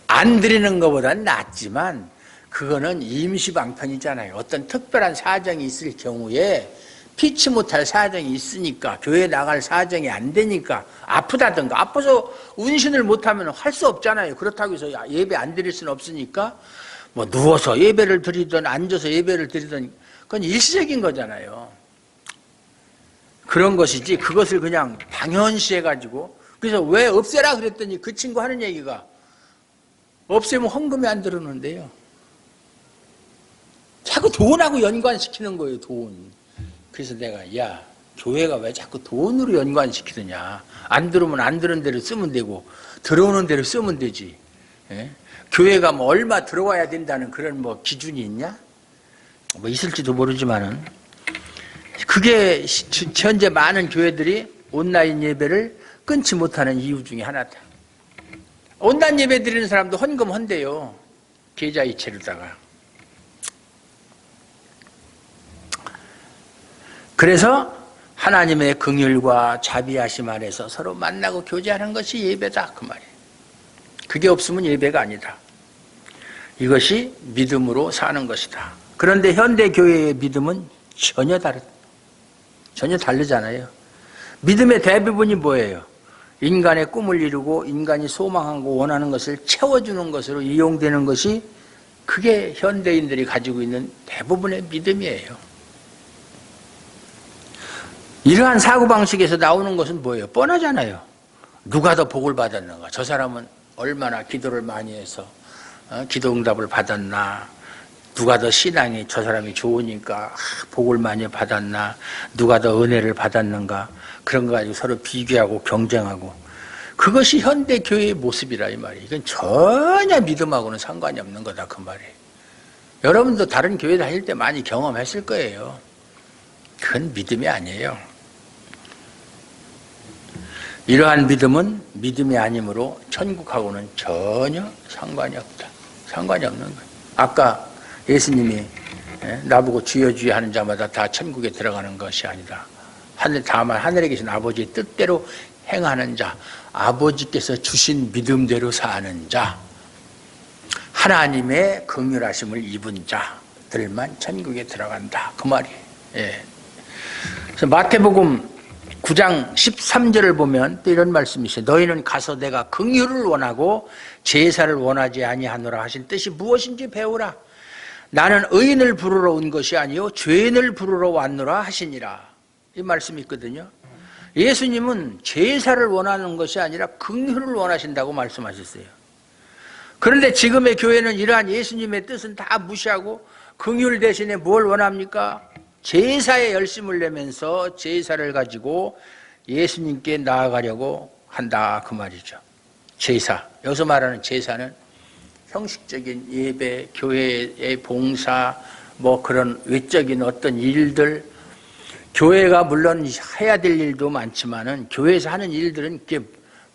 안 드리는 것보다는 낫지만, 그거는 임시방편이잖아요. 어떤 특별한 사정이 있을 경우에 피치 못할 사정이 있으니까, 교회 나갈 사정이 안 되니까, 아프다든가, 아파서 운신을 못하면 할 수 없잖아요. 그렇다고 해서 예배 안 드릴 수는 없으니까 뭐 누워서 예배를 드리든 앉아서 예배를 드리든 그건 일시적인 거잖아요. 그런 것이지 그것을 그냥 당연시해가지고, 그래서 왜 없애라 그랬더니 그 친구 하는 얘기가 없애면 헌금이 안 들어오는데요. 자꾸 돈하고 연관시키는 거예요, 돈. 그래서 내가, 야, 교회가 왜 자꾸 돈으로 연관시키느냐. 안 들어오면 안 들은 대로 쓰면 되고 들어오는 대로 쓰면 되지. 예? 교회가 뭐 얼마 들어와야 된다는 그런 뭐 기준이 있냐? 뭐 있을지도 모르지만은, 그게 현재 많은 교회들이 온라인 예배를 끊지 못하는 이유 중에 하나다. 온라인 예배 드리는 사람도 헌금한대요. 계좌이체로다가. 그래서 하나님의 긍휼과 자비하심 아래서 서로 만나고 교제하는 것이 예배다, 그 말이에요. 그게 없으면 예배가 아니다. 이것이 믿음으로 사는 것이다. 그런데 현대 교회의 믿음은 전혀 다르잖아요. 믿음의 대부분이 뭐예요? 인간의 꿈을 이루고 인간이 소망하고 원하는 것을 채워주는 것으로 이용되는 것이, 그게 현대인들이 가지고 있는 대부분의 믿음이에요. 이러한 사고방식에서 나오는 것은 뭐예요? 뻔하잖아요. 누가 더 복을 받았는가? 저 사람은 얼마나 기도를 많이 해서 기도응답을 받았나? 누가 더 신앙이 저 사람이 좋으니까 복을 많이 받았나? 누가 더 은혜를 받았는가? 그런 거 가지고 서로 비교하고 경쟁하고, 그것이 현대 교회의 모습이라 이 말이에요. 이건 전혀 믿음하고는 상관이 없는 거다, 그 말이에요. 여러분도 다른 교회 다닐 때 많이 경험했을 거예요. 그건 믿음이 아니에요. 이러한 믿음은 믿음이 아니므로 천국하고는 전혀 상관이 없다. 상관이 없는 거예요. 아까 예수님이 나보고 주여 주여 하는 자마다 다 천국에 들어가는 것이 아니다. 다만 하늘에 계신 아버지의 뜻대로 행하는 자, 아버지께서 주신 믿음대로 사는 자, 하나님의 긍휼하심을 입은 자들만 천국에 들어간다, 그 말이에요. 예. 그래서 마태복음 9장 13절을 보면 또 이런 말씀이 있어요. 너희는 가서 내가 긍휼을 원하고 제사를 원하지 아니하노라 하신 뜻이 무엇인지 배우라. 나는 의인을 부르러 온 것이 아니요 죄인을 부르러 왔노라 하시니라. 이 말씀이 있거든요. 예수님은 제사를 원하는 것이 아니라 긍휼을 원하신다고 말씀하셨어요. 그런데 지금의 교회는 이러한 예수님의 뜻은 다 무시하고 긍휼 대신에 뭘 원합니까? 제사에 열심을 내면서 제사를 가지고 예수님께 나아가려고 한다, 그 말이죠. 제사, 여기서 말하는 제사는 형식적인 예배, 교회의 봉사, 뭐 그런 외적인 어떤 일들, 교회가 물론 해야 될 일도 많지만은 교회에서 하는 일들은 그게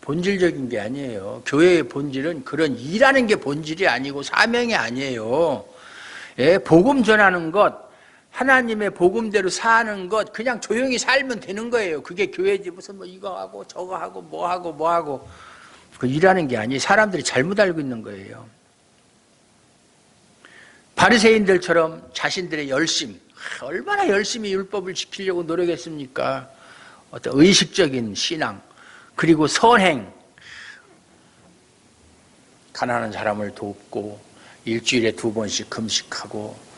본질적인 게 아니에요. 교회의 본질은 그런 일하는 게 본질이 아니고 사명이 아니에요. 예, 복음 전하는 것, 하나님의 복음대로 사는 것, 그냥 조용히 살면 되는 거예요. 그게 교회지. 무슨 뭐 이거 하고 저거 하고 뭐 하고 그 일하는 게 아니에요. 사람들이 잘못 알고 있는 거예요. 바리새인들처럼 자신들의 열심, 얼마나 열심히 율법을 지키려고 노력했습니까? 어떤 의식적인 신앙, 그리고 선행, 가난한 사람을 돕고 일주일에 2번씩 금식하고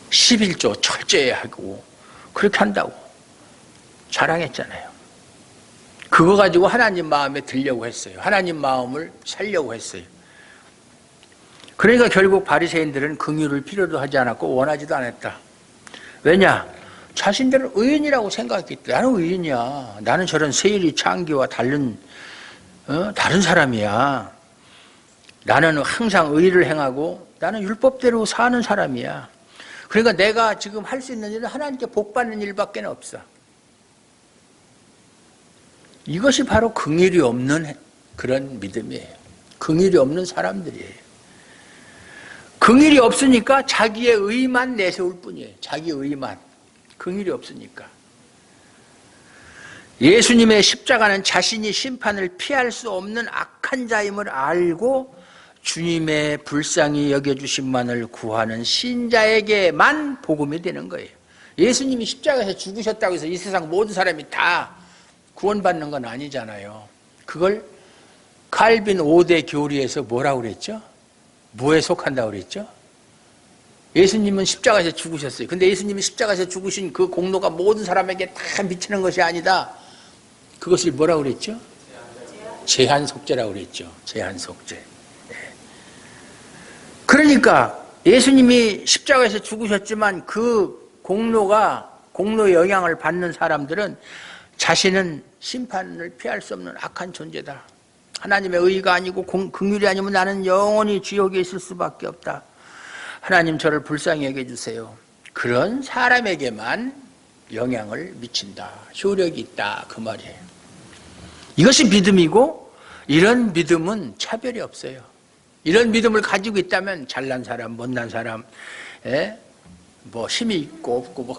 11조 철저히 하고 그렇게 한다고 자랑했잖아요. 그거 가지고 하나님 마음에 들려고 했어요. 하나님 마음을 살려고 했어요. 그러니까 결국 바리새인들은 긍휼을 필요도 하지 않았고 원하지도 않았다. 왜냐? 자신들은 의인이라고 생각했기 때문에 나는 의인이야. 나는 저런 세일이 창기와 다른 사람이야. 나는 항상 의를 행하고 나는 율법대로 사는 사람이야. 그러니까 내가 지금 할 수 있는 일은 하나님께 복받는 일밖에 없어. 이것이 바로 긍휼이 없는 그런 믿음이에요. 긍휼이 없는 사람들이에요. 긍휼이 없으니까 자기의 의만 내세울 뿐이에요. 자기 의만. 긍휼이 없으니까. 예수님의 십자가는 자신이 심판을 피할 수 없는 악한 자임을 알고 주님의 불쌍히 여겨주심만을 구하는 신자에게만 복음이 되는 거예요. 예수님이 십자가에서 죽으셨다고 해서 이 세상 모든 사람이 다 구원받는 건 아니잖아요. 그걸 칼빈 5대 교리에서 뭐라고 그랬죠? 뭐에 속한다고 그랬죠? 예수님은 십자가에서 죽으셨어요. 근데 예수님이 십자가에서 죽으신 그 공로가 모든 사람에게 다 미치는 것이 아니다. 그것을 뭐라고 그랬죠? 제한속죄라고 그랬죠. 제한속죄. 그러니까 예수님이 십자가에서 죽으셨지만 그 공로의 영향을 받는 사람들은 자신은 심판을 피할 수 없는 악한 존재다. 하나님의 의가 아니고 긍휼이 아니면 나는 영원히 지옥에 있을 수밖에 없다. 하나님 저를 불쌍히 여겨주세요. 그런 사람에게만 영향을 미친다. 효력이 있다. 그 말이에요. 이것이 믿음이고 이런 믿음은 차별이 없어요. 이런 믿음을 가지고 있다면 잘난 사람, 못난 사람, 뭐 힘이 있고 없고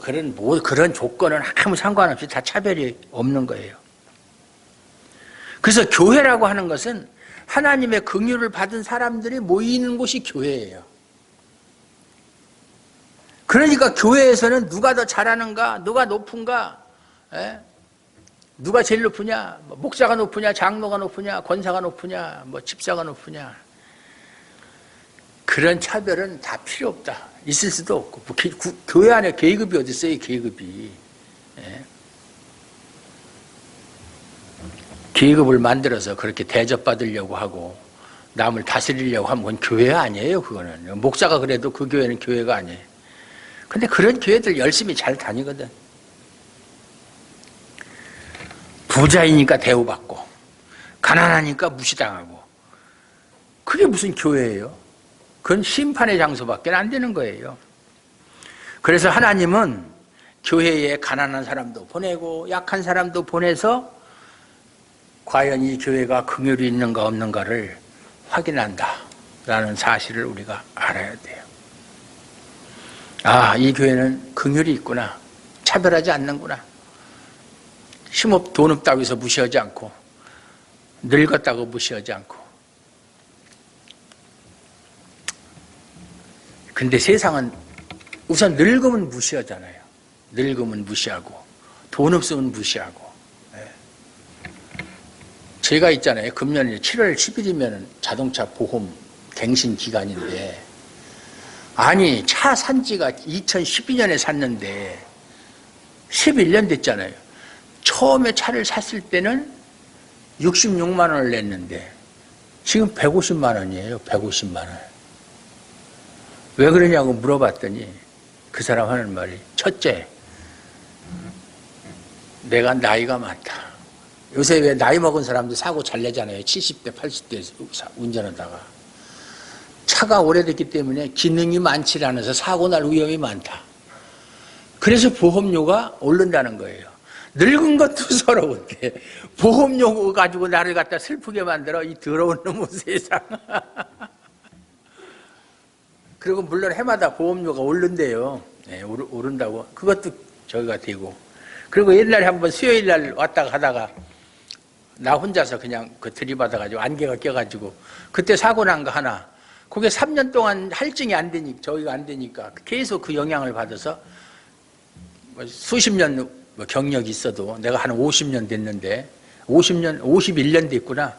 그런 조건은 아무 상관없이 다 차별이 없는 거예요. 그래서 교회라고 하는 것은 하나님의 긍휼을 받은 사람들이 모이는 곳이 교회예요. 그러니까 교회에서는 누가 더 잘하는가, 누가 높은가, 누가 제일 높으냐, 목사가 높으냐, 장로가 높으냐, 권사가 높으냐, 뭐 집사가 높으냐, 그런 차별은 다 필요 없다. 있을 수도 없고. 교회 안에 계급이 어디 있어요, 계급이. 계급을 만들어서 그렇게 대접받으려고 하고 남을 다스리려고 하면 그건 교회 아니에요. 그거는 목사가 그래도 그 교회는 교회가 아니에요. 근데 그런 교회들 열심히 잘 다니거든. 부자이니까 대우받고 가난하니까 무시당하고. 그게 무슨 교회예요? 그건 심판의 장소밖에 안 되는 거예요. 그래서 하나님은 교회에 가난한 사람도 보내고 약한 사람도 보내서 과연 이 교회가 긍휼이 있는가 없는가를 확인한다라는 사실을 우리가 알아야 돼요. 아, 이 교회는 긍휼이 있구나. 차별하지 않는구나. 힘없 돈 없다고 해서 무시하지 않고 늙었다고 무시하지 않고. 근데 세상은 우선 늙으면 무시하잖아요. 늙으면 무시하고 돈 없으면 무시하고. 제가 있잖아요. 금년 7월 10일이면 자동차 보험 갱신 기간인데, 아니 차 산 지가 2012년에 샀는데 11년 됐잖아요. 처음에 차를 샀을 때는 66만 원을 냈는데 지금 150만 원이에요. 150만 원. 왜 그러냐고 물어봤더니 그 사람 하는 말이, 첫째, 내가 나이가 많다. 요새 왜 나이 먹은 사람들 사고 잘 내잖아요. 70대, 80대 운전하다가. 차가 오래됐기 때문에 기능이 많지 않아서 사고 날 위험이 많다. 그래서 보험료가 오른다는 거예요. 늙은 것도 서러운데 보험료 가지고 나를 갖다 슬프게 만들어, 이 더러운 놈의 세상. 그리고 물론 해마다 보험료가 오른대요. 네, 오른다고. 그것도 저기가 되고. 그리고 옛날에 한번 수요일 날 왔다가 가다가 나 혼자서 그냥 그 들이받아가지고 안개가 껴가지고 그때 사고 난 거 하나. 그게 3년 동안 할증이 안 되니까, 저희가 안 되니까 계속 그 영향을 받아서 수십 년 경력이 있어도 내가 한 50년 됐는데 51년 됐구나.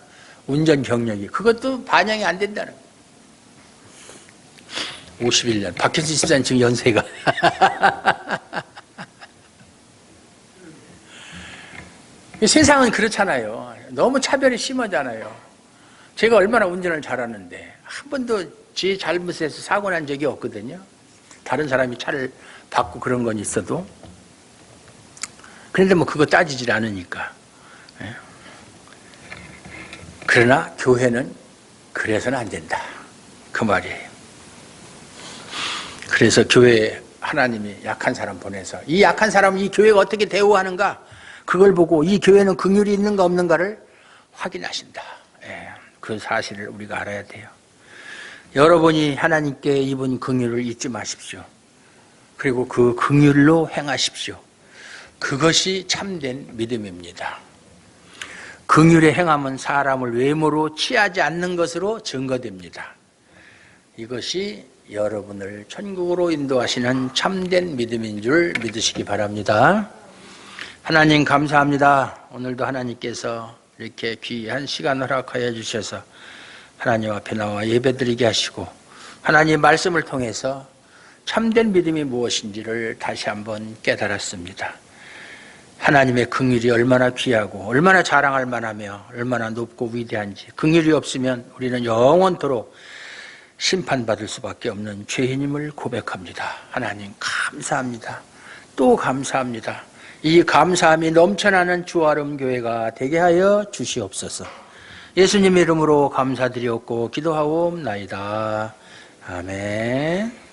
운전 경력이. 그것도 반영이 안 된다는 거예요. 51년. 박현수 집사님 지금 연세가. 세상은 그렇잖아요. 너무 차별이 심하잖아요. 제가 얼마나 운전을 잘하는데 한 번도 제 잘못에서 사고 난 적이 없거든요. 다른 사람이 차를 받고 그런 건 있어도. 그런데 뭐 그거 따지질 않으니까. 예. 그러나 교회는 그래서는 안 된다. 그 말이에요. 그래서 교회에 하나님이 약한 사람 보내서 이 약한 사람은 이 교회가 어떻게 대우하는가 그걸 보고 이 교회는 긍휼이 있는가 없는가를 확인하신다. 예. 그 사실을 우리가 알아야 돼요. 여러분이 하나님께 입은 긍휼을 잊지 마십시오. 그리고 그 긍휼로 행하십시오. 그것이 참된 믿음입니다. 긍휼의 행함은 사람을 외모로 취하지 않는 것으로 증거됩니다. 이것이 여러분을 천국으로 인도하시는 참된 믿음인 줄 믿으시기 바랍니다. 하나님 감사합니다. 오늘도 하나님께서 이렇게 귀한 시간 허락하여 주셔서 하나님 앞에 나와 예배드리게 하시고 하나님 말씀을 통해서 참된 믿음이 무엇인지를 다시 한번 깨달았습니다. 하나님의 긍휼이 얼마나 귀하고 얼마나 자랑할 만하며 얼마나 높고 위대한지, 긍휼이 없으면 우리는 영원토록 심판받을 수밖에 없는 죄인임을 고백합니다. 하나님 감사합니다. 또 감사합니다. 이 감사함이 넘쳐나는 주아름 교회가 되게 하여 주시옵소서. 예수님의 이름으로 감사드렸고 기도하옵나이다. 아멘.